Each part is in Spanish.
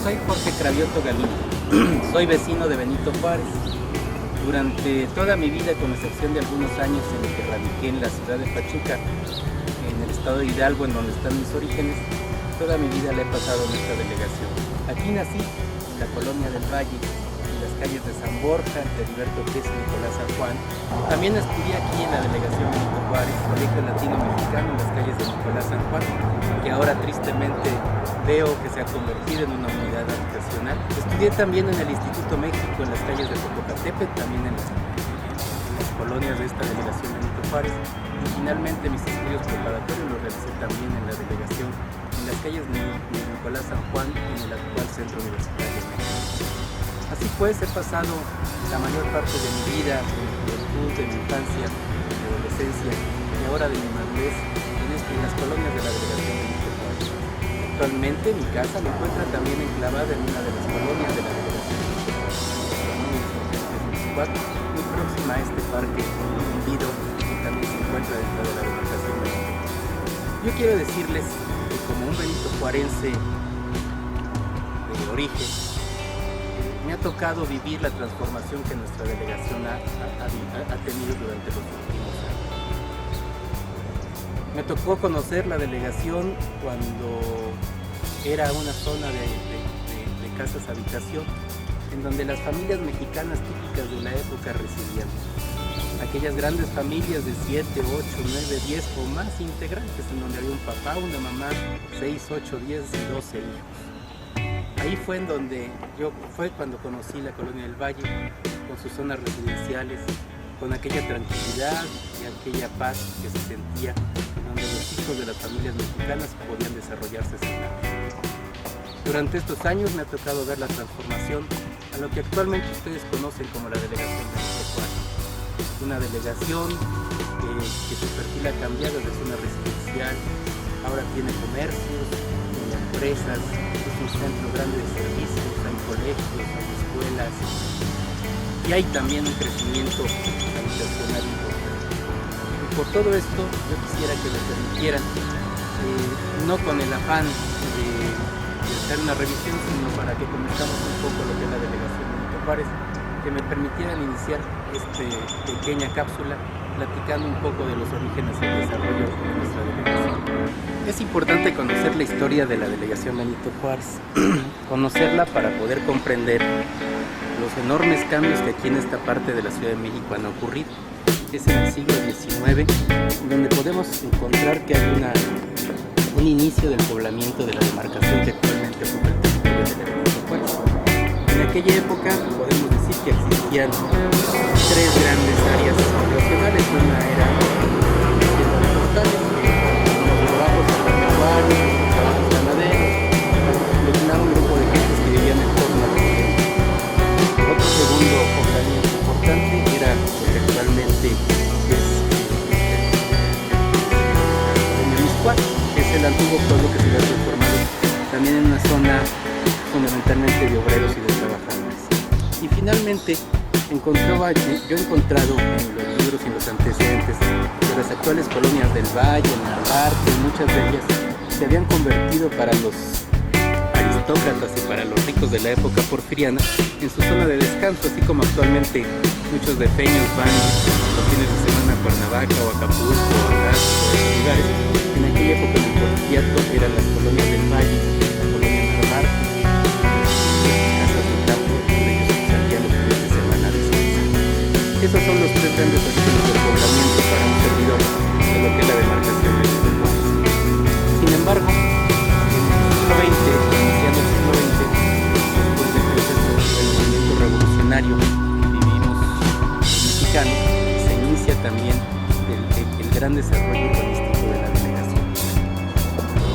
Soy Jorge Cravioto Galindo, soy vecino de Benito Juárez. Durante toda mi vida, con excepción de algunos años en los que radiqué en la ciudad de Pachuca, en el estado de Hidalgo, en donde están mis orígenes, toda mi vida la he pasado en esta delegación. Aquí nací, en la colonia del Valle, en las calles de San Borja, de Heriberto Prieto y Nicolás San Juan. También estudié aquí en la delegación Benito Juárez, Colegio Latino Mexicano, en las calles de Nicolás San Juan, que ahora tristemente veo que se ha convertido en una unidad habitacional. Estudié también en el Instituto México, en las calles de Popocatépetl, también en las colonias de esta delegación Benito Juárez. Y finalmente mis estudios preparatorios los realicé también en la delegación, en las calles de Nicolás San Juan, en el actual Centro Universitario. Así pues, he pasado la mayor parte de mi vida, de mi juventud, de mi infancia, de mi adolescencia y ahora de mi madurez en las colonias de la delegación Benito Juárez. Actualmente mi casa me encuentra también enclavada en una de las colonias de la delegación Benito Juárez, muy próxima a este parque hundido que también se encuentra dentro de la delegación Benito. Yo quiero decirles que como un benito juarense de origen, me ha tocado vivir la transformación que nuestra delegación ha tenido durante los últimos años. Me tocó conocer la delegación cuando era una zona de casas habitación, en donde las familias mexicanas típicas de la época residían. Aquellas grandes familias de 7, 8, 9, 10 o más integrantes, en donde había un papá, una mamá, 6, 8, 10 y 12 hijos. Ahí fue cuando conocí la colonia del Valle, con sus zonas residenciales, con aquella tranquilidad y aquella paz que se sentía, donde los hijos de las familias mexicanas podían desarrollarse sin nada. Durante estos años me ha tocado ver la transformación a lo que actualmente ustedes conocen como la delegación de Benito Juárez. Una delegación que su perfil ha cambiado de zona residencial, ahora tiene comercios, tiene empresas, es un centro grande de servicios, hay colegios, hay escuelas y hay también un crecimiento habitacional importante. Y por todo esto yo quisiera que me permitieran, no con el afán de hacer una revisión, sino para que conozcamos un poco lo que es la delegación de Benito Juárez, que me permitieran iniciar esta pequeña cápsula platicando un poco de los orígenes y el desarrollo de nuestra delegación. Es importante conocer la historia de la delegación Benito Juárez, conocerla para poder comprender los enormes cambios que aquí en esta parte de la Ciudad de México han ocurrido. Es en el siglo XIX donde podemos encontrar que hay un inicio del poblamiento de la demarcación que actualmente ocupa el territorio de la Benito Juárez. En aquella época podemos decir que existían tres grandes áreas poblacionales. Una era de portales, los trabajos agropecuarios, los trabajos ganaderos, aglutinaba un grupo de gentes que vivían en torno a la vivienda. Otro segundo poblamiento importante era lo que actualmente es Miscuac, que es el antiguo pueblo que se había transformado también en una zona fundamentalmente de obreros y de trabajadores. Y finalmente yo he encontrado en los libros y los antecedentes de las actuales colonias del Valle, en Narvarte, muchas de ellas se habían convertido para los aristócratas y para los ricos de la época porfiriana en su zona de descanso, así como actualmente muchos defeños van los fines de semana a Cuernavaca o a Acapulco o a Gasco o a otros lugares. En aquella época el porfiriato eran las colonias del Valle, la colonia Narvarte, casas de campo donde ellos salían los fines de semana a descansar. Esos son los tres grandes orígenes del poblamiento para un servidor de lo que es la demarcación de Benito Juárez. Sin embargo, iniciando el siglo XX, después del proceso del movimiento revolucionario que vivimos mexicanos, se inicia también el gran desarrollo urbanístico de la delegación.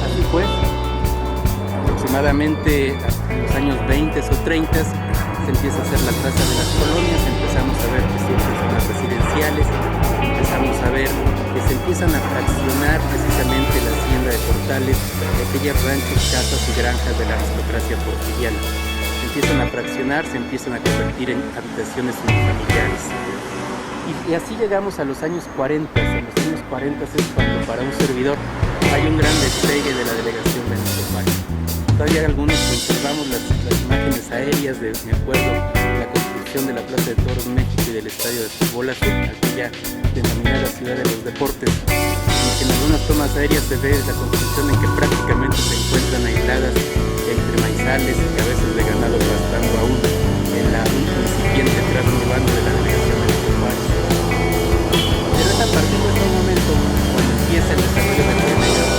Así pues, aproximadamente en los años 20 o 30 se empieza a hacer la traza de las colonias, empezamos a ver que ciertas zonas residenciales, empezamos a ver que se empiezan a fraccionar precisamente la hacienda de Portales de aquellos ranchos, casas y granjas de la aristocracia porfiriana. Se empiezan a fraccionar, se empiezan a convertir en habitaciones unifamiliares. Y así llegamos a los años 40. En los años 40 es cuando para un servidor hay un gran despegue de la delegación Benito Juárez. Todavía algunos conservamos las imágenes aéreas me acuerdo, la construcción de la Plaza de Toros México y del Estadio de Fútbol Azul, aquella denominada Ciudad de los Deportes, en que en algunas tomas aéreas se ve la construcción en que prácticamente se encuentran aisladas entre maizales y cabezas de ganado pastando aún en la incipiente trazo urbano de la delegación de Benito Juárez. Pero es a partir de ese momento cuando empieza el desarrollo de la delegación,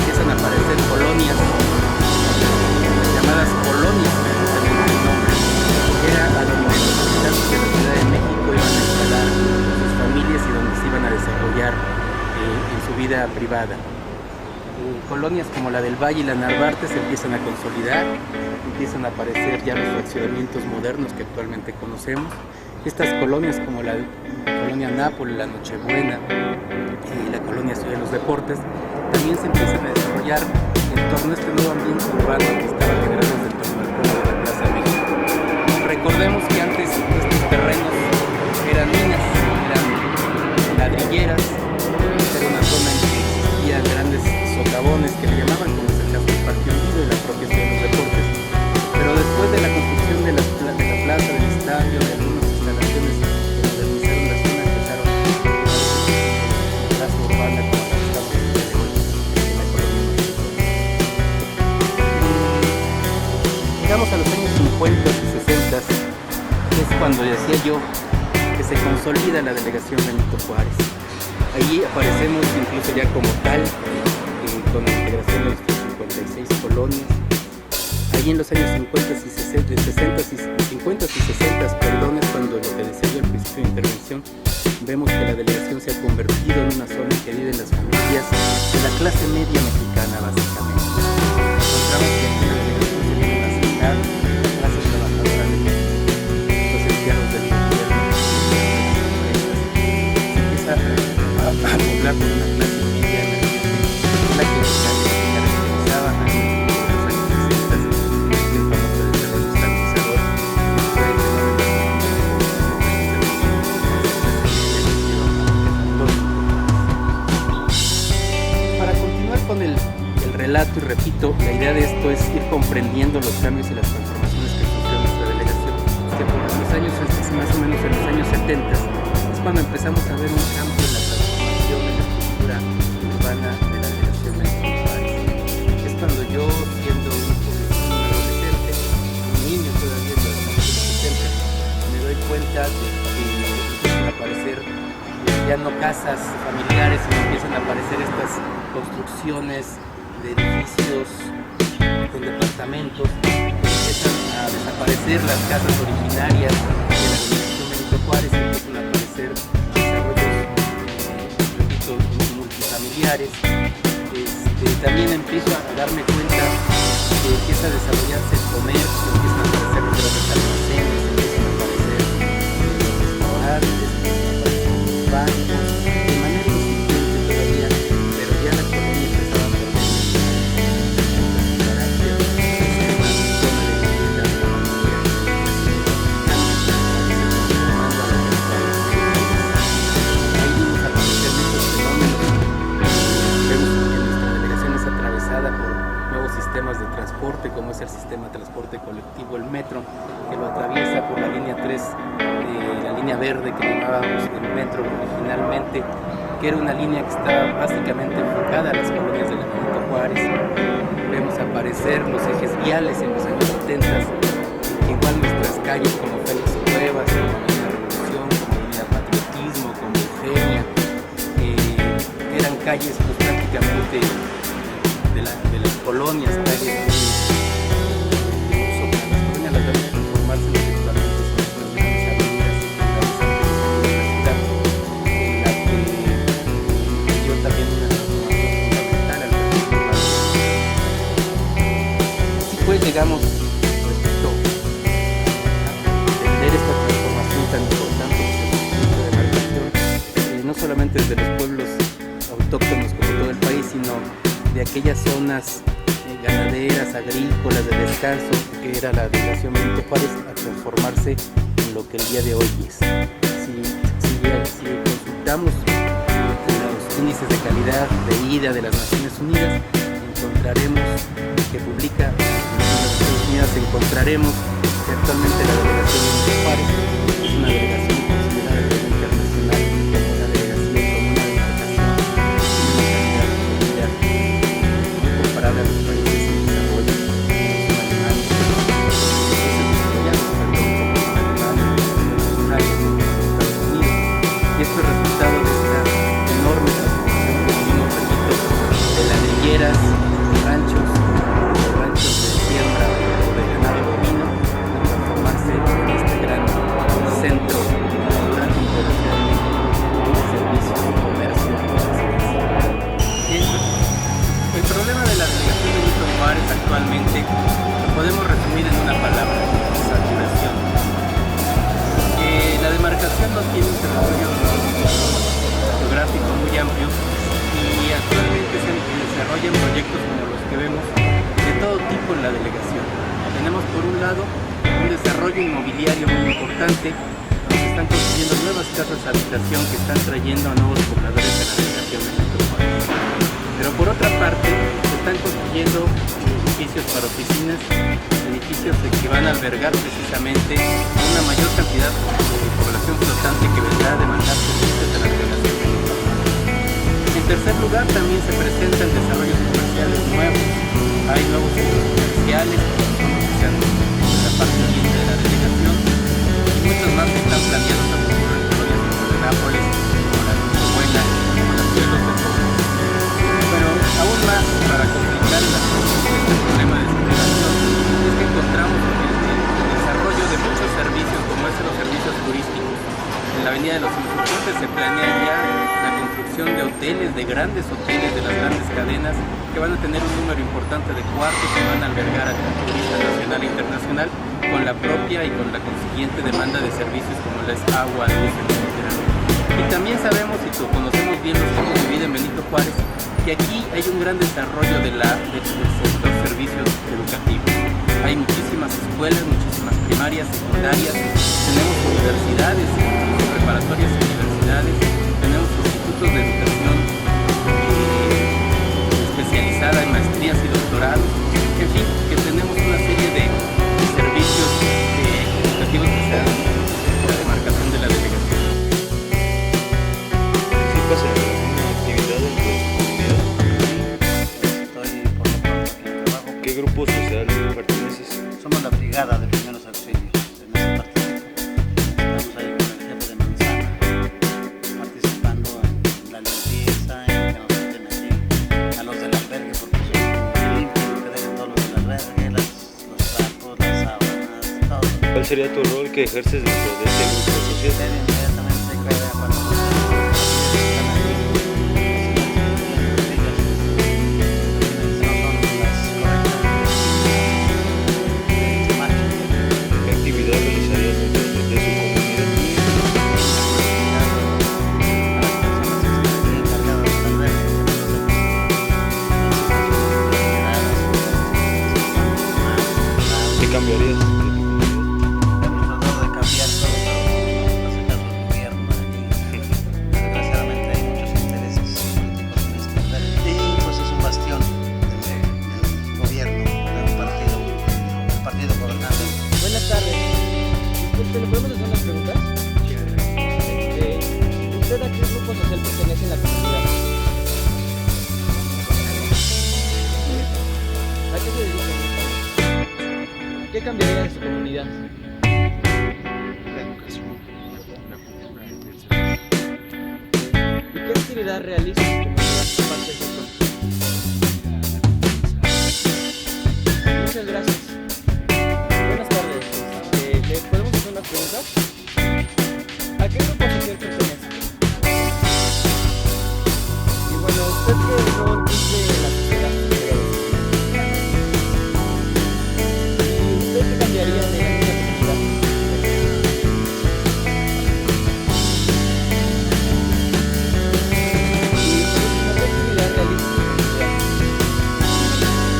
empiezan a aparecer colonias, llamadas colonias, precisamente el nombre, que era a donde los habitantes de la Ciudad de México iban a instalar sus familias y donde se iban a desarrollar en su vida privada. Colonias como la del Valle y la Narvarte se empiezan a consolidar, empiezan a aparecer ya los fraccionamientos modernos que actualmente conocemos. Estas colonias como la colonia Nápoles, la Nochebuena y la colonia Ciudad de los Deportes también se empiezan a desarrollar en torno a este nuevo ambiente urbano que estaba generándose en torno al pueblo de la Plaza México. Recordemos que antes estos terrenos eran minas, eran ladrilleras, era una zona en que existían grandes socavones que le llamaban, como es el caso del Parque Hundido y la propia Ciudad de los Deportes. Pero después de la construcción de la plaza, del estadio, de algunas instalaciones que modernizaron la zona, empezaron a plaza urbana como la que estamos viviendo hoy en la colonia México. Llegamos a los años 50 y 60, que es cuando decía yo que se consolida la delegación Benito Juárez. Allí aparecemos incluso ya como tal, con la integración de nuestras 56 colonias. Allí en los años 50 y 60, es cuando lo que decía yo al principio de intervención, vemos que la delegación se ha convertido en una zona en que viven las familias de la clase media mexicana, básicamente. Encontramos que en la delegación se vienen a sentar clases trabajadoras de los empleados del gobierno, se empieza a poblar con una clase media la que se caracterizaba a los años 60, el famoso desarrollo estabilizador, Para continuar con el relato, y repito, la idea de esto es ir comprendiendo los cambios y las transformaciones que sufrió nuestra delegación, que por los años, más o menos en los años 70, es cuando empezamos a ver un cambio en la transformación de la estructura urbana de la delegación Benito Juárez. Es cuando yo, siendo un adolescente, un niño todavía en los años 70, me doy cuenta de que empiezan a aparecer ya no casas familiares, sino empiezan a aparecer estas construcciones de edificios con departamentos, empiezan a desaparecer las casas originarias de la delegación Benito Juárez, empiezan a aparecer desarrollos, repito, multifamiliares. También empiezo a darme cuenta que empieza a desarrollarse el comercio, empiezan a aparecer los grandes almacenes, empiezan a aparecer los restaurantes, empiezan a aparecer los bancos, de manera incipiente todavía, pero ya la colonia empezaba a perder su carácter de ser una zona de vivienda familiar, transformando a la capital. Ahí vimos aparecer muchos fenómenos. Vemos que nuestra delegación es atravesada por nuevos sistemas de transporte, como es el sistema de transporte colectivo, el metro, que lo atraviesa por la línea 3, la línea verde que llamábamos el metro originalmente, que era una línea que estaba básicamente enfocada a las colonias de la Benito Juárez. Vemos aparecer los ejes viales en los años 70, igual nuestras calles como Félix Cuevas, como Avenida Revolución, como Avenida Patriotismo, como Eugenia, eran calles pues prácticamente de las colonias, calles de uso para las colonias, las vemos transformarse en los equipamientos en nuestras grandes avenidas y grandes arterias de la ciudad, en la que dio también una transformación fundamental al transporte urbano. Así pues llegamos, repito, a entender esta transformación tan importante desde el punto de demarcación, no solamente desde los pueblos autóctonos como todo el país, sino de aquellas zonas ganaderas, agrícolas, de descanso, que era la delegación Benito Juárez, a transformarse en lo que el día de hoy es. Si consultamos los índices de calidad de vida de las Naciones Unidas, encontraremos, que publica Naciones Unidas, encontraremos que actualmente la delegación de Juárez es una delegación considerada a nivel internacional como una delegación con una demarcación y una calidad de seguridad muy comparable a los países en desarrollo, como son Alemania, Estados Unidos, y esto es resultado de esta enorme transformación que vivimos, repito, de ladrilleras, de ranchos de siembra o de ganado bovino, a transformarse en este gran centro cultural e internacional de servicios y comercio. El problema de la delegación de Benito Juárez actualmente lo podemos resumir en una palabra: saturación. La demarcación no tiene un territorio geográfico muy amplio y actualmente se desarrollan proyectos como los que vemos de todo tipo en la delegación. Tenemos por un lado un desarrollo inmobiliario muy importante, donde se están construyendo nuevas casas de habitación que están trayendo a nuevos pobladores a la delegación de Benito Juárez. Pero por otra parte se están construyendo edificios para oficinas, edificios que van a albergar precisamente una mayor cantidad de población flotante que vendrá a demandar servicios de la delegación de Benito Juárez. En tercer lugar, también se presentan desarrollos comerciales nuevos. Hay nuevos centros comerciales que son los que se han hecho en la parte oriente de la delegación y muchos más que están planeados a futuro en colonias como de Nápoles, como la Buena, como la Ciudad de Pueblos. Pero aún más, para complicar el asunto de este problema de segregación, es que encontramos el desarrollo de muchos servicios, como es los servicios turísticos. En la Avenida de los Insurgentes se planea ya la construcción de hoteles, de grandes hoteles de las grandes cadenas, que van a tener un número importante de cuartos que van a albergar a turistas nacional e internacional, con la propia y con la consiguiente demanda de servicios como es agua, luz, etc. Y también sabemos y conocemos bien los cómo se vive en Benito Juárez, que aquí hay un gran desarrollo del sector servicios educativos. Hay muchísimas escuelas, muchísimas primarias, secundarias, tenemos universidades, incluso preparatorias y universidades, tenemos institutos de educación especializada en maestrías y doctorados, en fin, que tenemos una serie de servicios educativos que se dan en la demarcación de la delegación. ¿Sí pasa alguna actividad dentro de su comunidad? Estoy por lo pronto aquí en trabajo. ¿Qué grupo social perteneces? Somos la brigada de primeros auxilios. En ese participo. Estamos ahí con el jefe de manzana, participando en la limpieza, en que nos quiten aquí a los del albergue, porque son muy limpios, que dejen todos los del albergue, los trapos, las sábanas, todo. ¿Cuál sería tu rol que ejerces dentro de este grupo social? Ver inmediatamente que haya para nosotros están ahí, ¿Qué actividad realizarías dentro de su comunidad? ¿Qué cambiarías de tu comunidad? Hemos tratado de cambiar todo, pero no hace caso el gobierno aquí. Desgraciadamente hay muchos intereses políticos en este lugar y pues es un bastión del gobierno, de un partido, el partido gobernante. Buenas tardes. Disculpe, ¿le podemos hacer unas preguntas? ¿Usted a qué grupo social pertenece en la comunidad? ¿A qué se dedica? ¿Qué cambiaría de su comunidad? La educación, la cultura y el servicio. ¿Y qué actividad realiza su comunidad aparte de eso? Muchas gracias. Buenas tardes. ¿Le podemos hacer unas preguntas? ¿A qué grupo social pertenece? Y bueno, ¿usted qué rol cumple en la sociedad? ¿Y usted qué cambiaría de la comunidad? ¿Y qué actividad realiza su comunidad?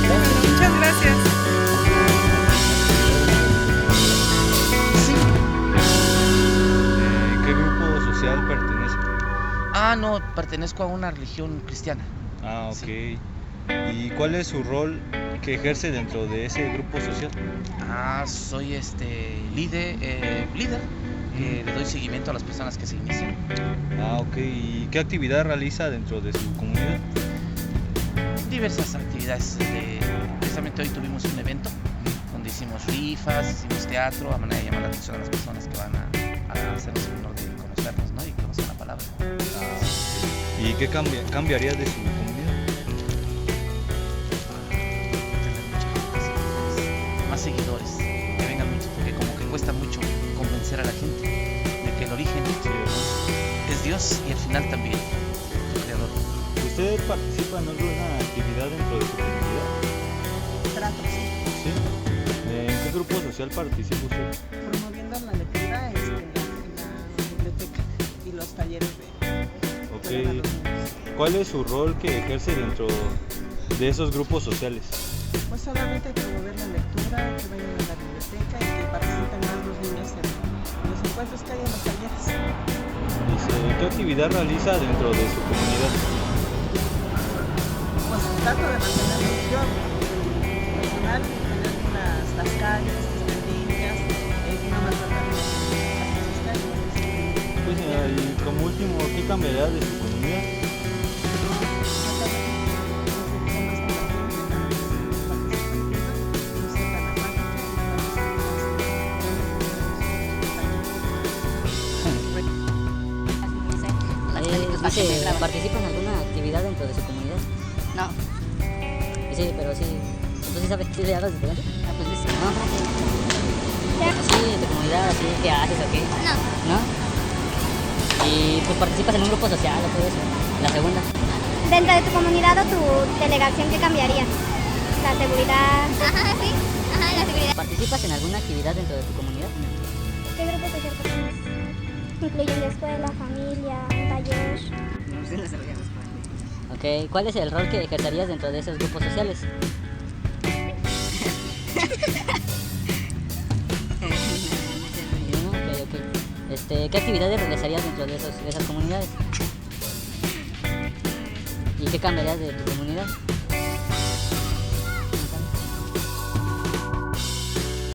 Gracias. Muchas gracias. ¿Qué grupo social pertenece? No, pertenezco a una religión cristiana. Ah, ok. Sí. ¿Y cuál es su rol que ejerce dentro de ese grupo social? Soy líder, que le doy seguimiento a las personas que se inician. Ok. ¿Y qué actividad realiza dentro de su comunidad? Diversas actividades. Precisamente hoy tuvimos un evento donde hicimos rifas, hicimos teatro, a manera de llamar la atención a las personas que van a hacernos el honor de conocernos, ¿no? Y conocer la palabra. ¿Y qué cambiaría de su comunidad? Tener mucha gente, más seguidores, que vengan muchos, porque como que cuesta mucho convencer a la gente de que el origen es Dios y el final también, su creador. ¿Usted participa en alguna actividad dentro de su comunidad? Trato, sí. Sí. ¿En qué grupo social participa usted? Promoviendo la lectura en la biblioteca y los talleres de Ok. para los niños. ¿Cuál es su rol que ejerce dentro de esos grupos sociales? Pues solamente promover la lectura, que vayan a la biblioteca y que participen más los niños en los encuentros que hay en los talleres. Dice, ¿qué actividad realiza dentro de su comunidad? Pues trato de mantener yo personal, tener las calles, que estén limpias, que no maltratan las calles. Pues, y como último, ¿qué cambiaría de su comunidad? Dice, ¿participa en alguna actividad dentro de su comunidad? No. Sí, pero sí. ¿Entonces sabes qué le hagas diferente? Pues sí. ¿No? Sí, en tu comunidad, así, ¿qué haces o qué? No. ¿No? Y pues participas en un grupo social o todo eso. La segunda. Dentro de tu comunidad o tu delegación, ¿qué cambiaría? La seguridad. Ajá, sí. Ajá, la seguridad. ¿Participas en alguna actividad dentro de tu comunidad? ¿Qué grupo social perteneces? Incluyen la escuela, familia, un taller. Ok, ¿cuál es el rol que ejercerías dentro de esos grupos sociales? Ok. ¿Qué actividades realizarías dentro de esas comunidades? ¿Y qué cambiarías de tu comunidad?